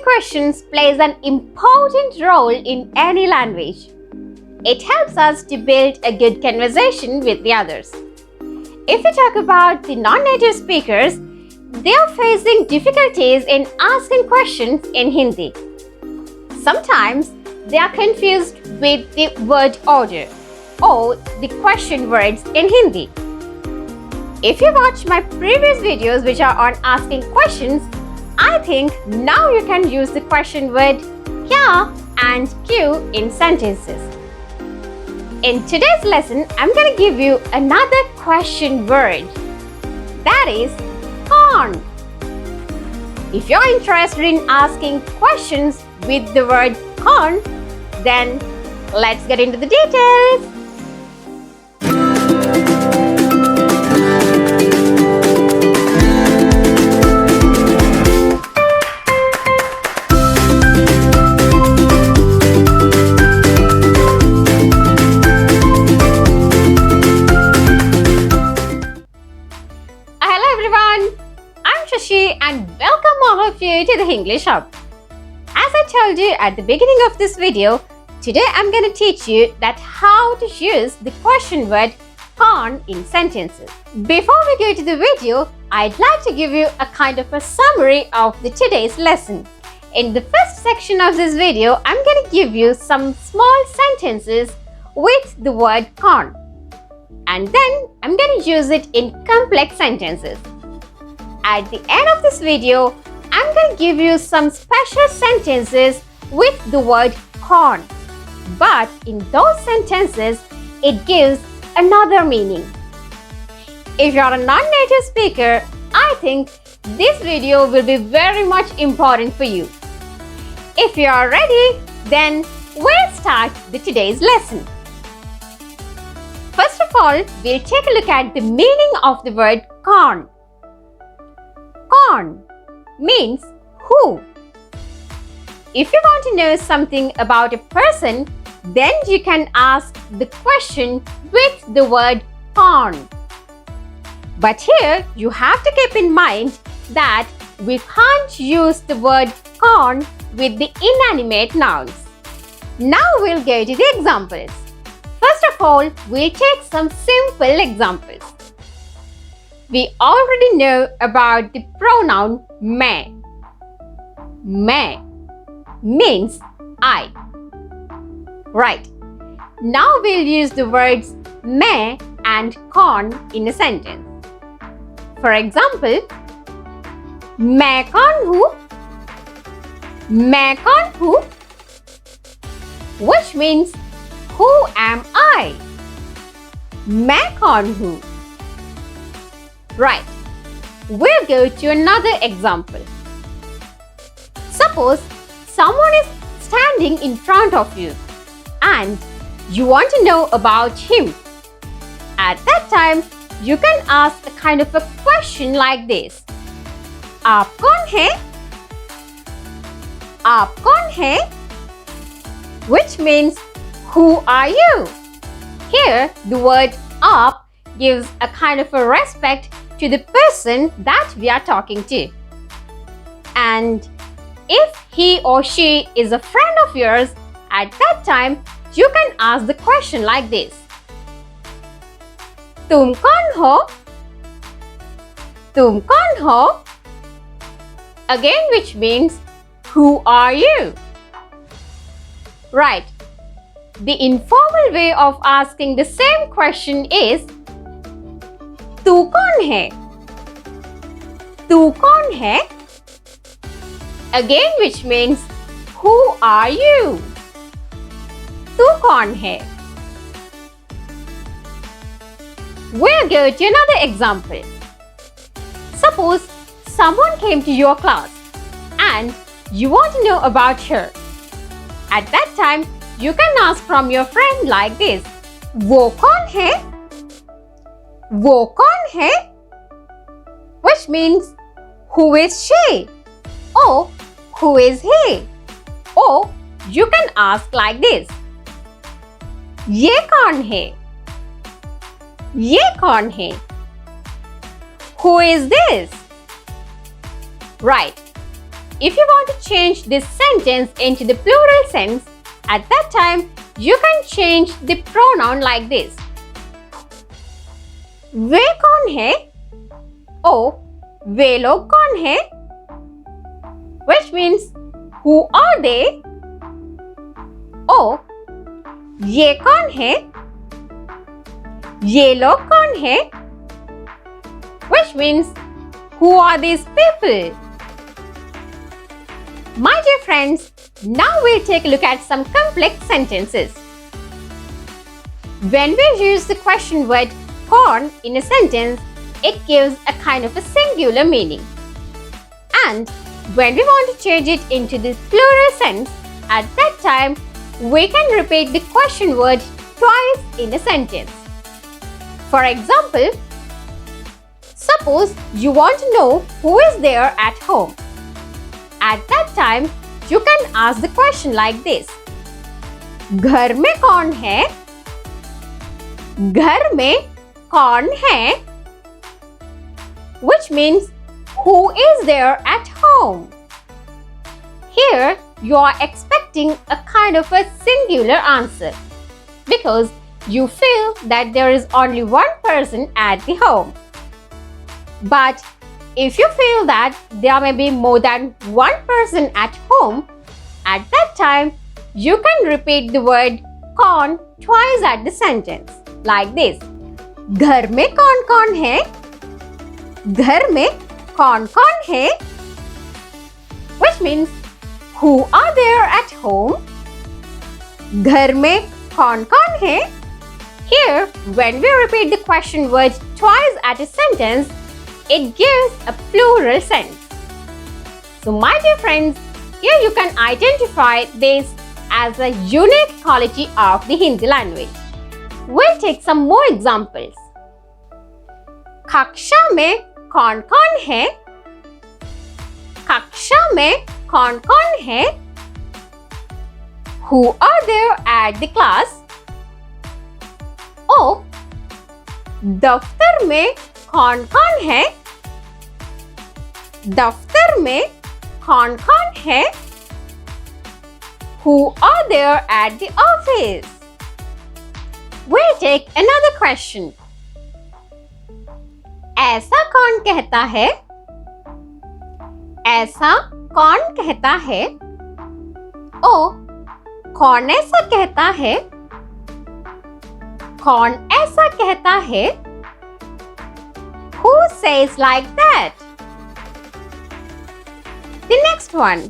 questions plays an important role in any language. It helps us to build a good conversation with the others. If we talk about the non-native speakers, they are facing difficulties in asking questions in Hindi. Sometimes they are confused with the word order or the question words in Hindi. If you watch my previous videos which are on asking questions, I think now you can use the question word kya and kyun in sentences. In today's lesson, I'm going to give you another question word. That is kaun. If you're interested in asking questions with the word kaun, then let's get into the details. And welcome all of you to the Hinglish Hub. As I told you at the beginning of this video, today I'm going to teach you that how to use the question word kaun in sentences. Before we go to the video, I'd like to give you a kind of a summary of today's lesson. In the first section of this video, I'm going to give you some small sentences with the word kaun. And then I'm going to use it in complex sentences. At the end of this video, I'm going to give you some special sentences with the word kaun. But in those sentences, it gives another meaning. If you're a non-native speaker, I think this video will be very much important for you. If you are ready, then we'll start today's lesson. First of all, we'll take a look at the meaning of the word kaun. Kaun means who. If you want to know something about a person, then you can ask the question with the word kaun. But here you have to keep in mind that we can't use the word kaun with the inanimate nouns. Now we'll go to the examples. First of all, we'll take some simple examples. We already know about the pronoun main. Main means I. Right. Now we'll use the words main and kaun in a sentence. For example, main kaun hu? Main kaun hu? Which means who am I? Main kaun hu? Right. We'll go to another example. Suppose someone is standing in front of you and you want to know about him. At that time, you can ask a kind of a question like this. Aap kaun hai? Aap kaun hai? Which means who are you? Here, the word aap gives a kind of a respect to the person that we are talking to. And if he or she is a friend of yours, at that time, you can ask the question like this. Tum kaun ho? Tum kaun ho? Again, which means who are you? Right. The informal way of asking the same question is तू कौन है? तू कौन है? Again, which means who are you? तू कौन है? We'll go to another example. Suppose someone came to your class and you want to know about her. At that time, you can ask from your friend like this. वो कौन है? वो कौन है? Which means who is she? Or who is he? Or you can ask like this. ये कौन है? ये कौन है? Who is this? Right. if you want to change this sentence into the plural sense, at that time, you can change the pronoun like this. वे कौन है? Oh, वे लोग कौन है? Which means, who are they? Oh, ये कौन है? ये लोग कौन है? Which means, who are these people? My dear friends, now we'll take a look at some complex sentences. When we use the question word कौन in a sentence, it gives a kind of a singular meaning. And when we want to change it into the plural sense, at that time, we can repeat the question word twice in a sentence. For example, suppose you want to know who is there at home. At that time, you can ask the question like this. घर में कौन है? घर में कौन है? Which means, who is there at home? Here, you are expecting a kind of a singular answer because you feel that there is only one person at the home. But if you feel that there may be more than one person at home, at that time, you can repeat the word कौन twice at the sentence like this. घर में कौन कौन है? घर में कौन कौन है? Which means, who are there at home? घर में कौन कौन है? Here, when we repeat the question word twice at a sentence, it gives a plural sense. So, my dear friends, here you can identify this as a unique quality of the Hindi language. We'll take some more examples. कक्षा में कौन कौन है? कक्षा में कौन कौन है? Who are there at the class? Oh, दफ्तर में कौन कौन है? दफ्तर में कौन कौन है? Who are there at the office? We'll take another question. ऐसा कौन कहता है? ऐसा कौन कहता है? ओ, कौन ऐसा कहता है? कौन ऐसा कहता है? Who says like that? The next one.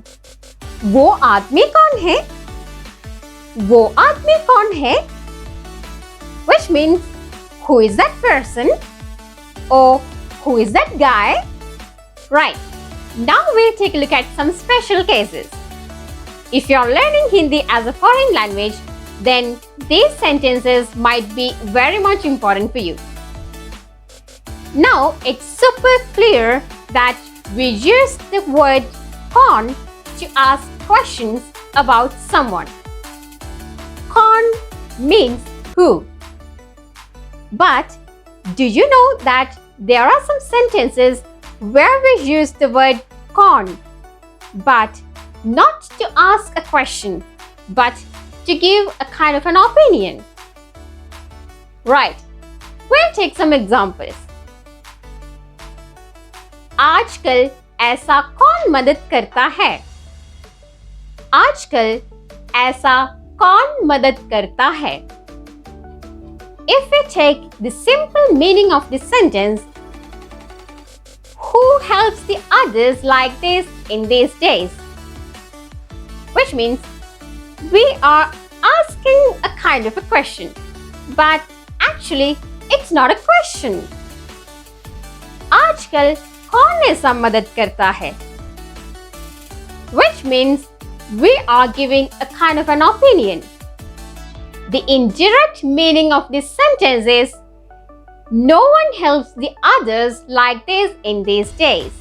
वो आदमी कौन है? वो आदमी कौन है? Which means, who is that person? Or who is that guy? Right. Now we'll take a look at some special cases. If you're learning Hindi as a foreign language, then these sentences might be very much important for you. Now it's super clear that we use the word कौन to ask questions about someone. कौन means who. But do you know that there are some sentences where we use the word कौन, but not to ask a question, but to give a kind of an opinion? Right. We'll take some examples. आजकल ऐसा कौन मदद करता है? आजकल ऐसा कौन मदद करता है? If we take the simple meaning of the sentence, who helps the others like this in these days? Which means we are asking a kind of a question, but actually it's not a question. आजकल कौन ऐसा मदद करता है? Which means we are giving a kind of an opinion. The indirect meaning of this sentence is no one helps the others like this in these days.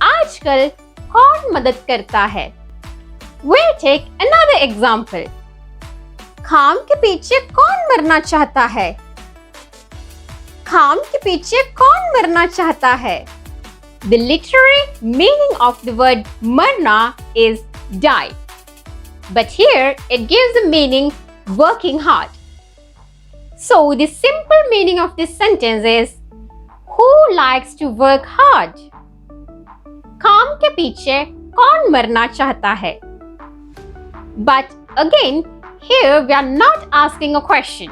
आजकल कौन मदद करता है? We'll take another example. खाम के पीछे कौन मरना चाहता है? खाम के पीछे कौन मरना चाहता है? The literary meaning of the word marna is die. But here it gives the meaning working hard. So the simple meaning of this sentence is who likes to work hard? काम के पीछे कौन मरना चाहता है? But again, here we are not asking a question.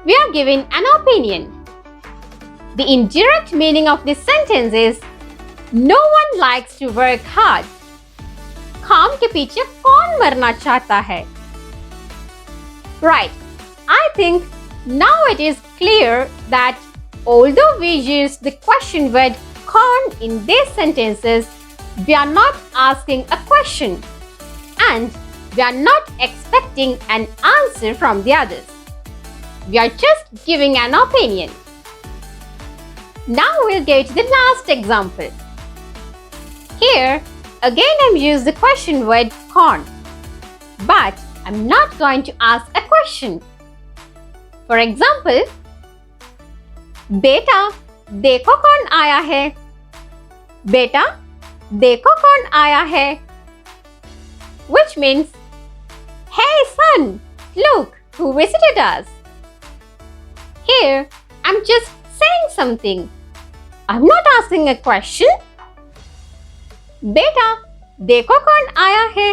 We are giving an opinion. The indirect meaning of this sentence is no one likes to work hard. काम के पीछे कौन मरना चाहता है? Right. I think now it is clear that although we use the question word "kaun" in these sentences, we are not asking a question and we are not expecting an answer from the others. We are just giving an opinion. Now we'll go to the last example. Here, again I'm using the question word "kaun," but I'm not going to ask a question. For example, बेटा देखो कौन आया है? बेटा देखो कौन आया है? Which means, hey son, look who visited us. Here, I'm just saying something. I'm not asking a question. बेटा देखो कौन आया है?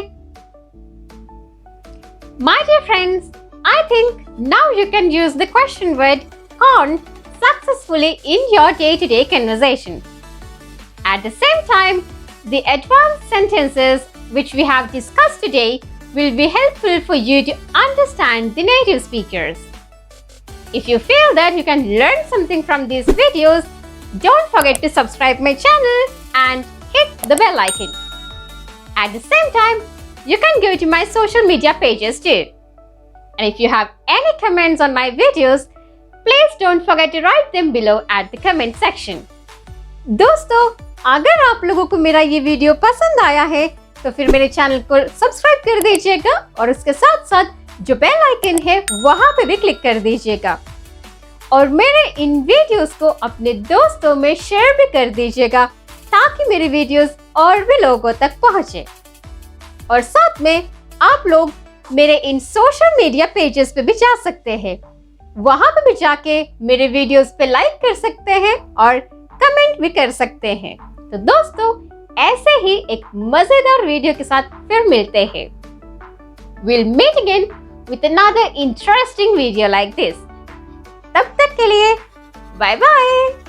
My dear friends, I think now you can use the question word "kaun" successfully in your day-to-day conversation. At the same time, the advanced sentences which we have discussed today will be helpful for you to understand the native speakers. If you feel that you can learn something from these videos, don't forget to subscribe my channel and hit the bell icon. At the same time, you can go to my social media pages too. And if you have any comments on my videos, please don't forget to write them below at the comment section. दोस्तों, अगर आप लोगों को मेरा ये video पसंद आया है तो फिर मेरे चैनल को सब्सक्राइब कर दीजिएगा और उसके साथ साथ जो बेल आइकन है वहां पे भी क्लिक कर दीजिएगा और मेरे इन वीडियोस को अपने दोस्तों में शेयर भी कर दीजिएगा ताकि मेरे वीडियोस और भी लोगों तक पहुंचे। और साथ में आप लोग मेरे इन सोशल मीडिया पेजेस पे भी जा सकते हैं, वहां पे भी जाके मेरे वीडियोस पे लाइक कर सकते हैं और कमेंट भी कर सकते हैं। तो दोस्तों, ऐसे ही एक मजेदार वीडियो के साथ फिर मिलते हैं। We'll meet again with another interesting video like this. तब तक के लिए बाय बाय।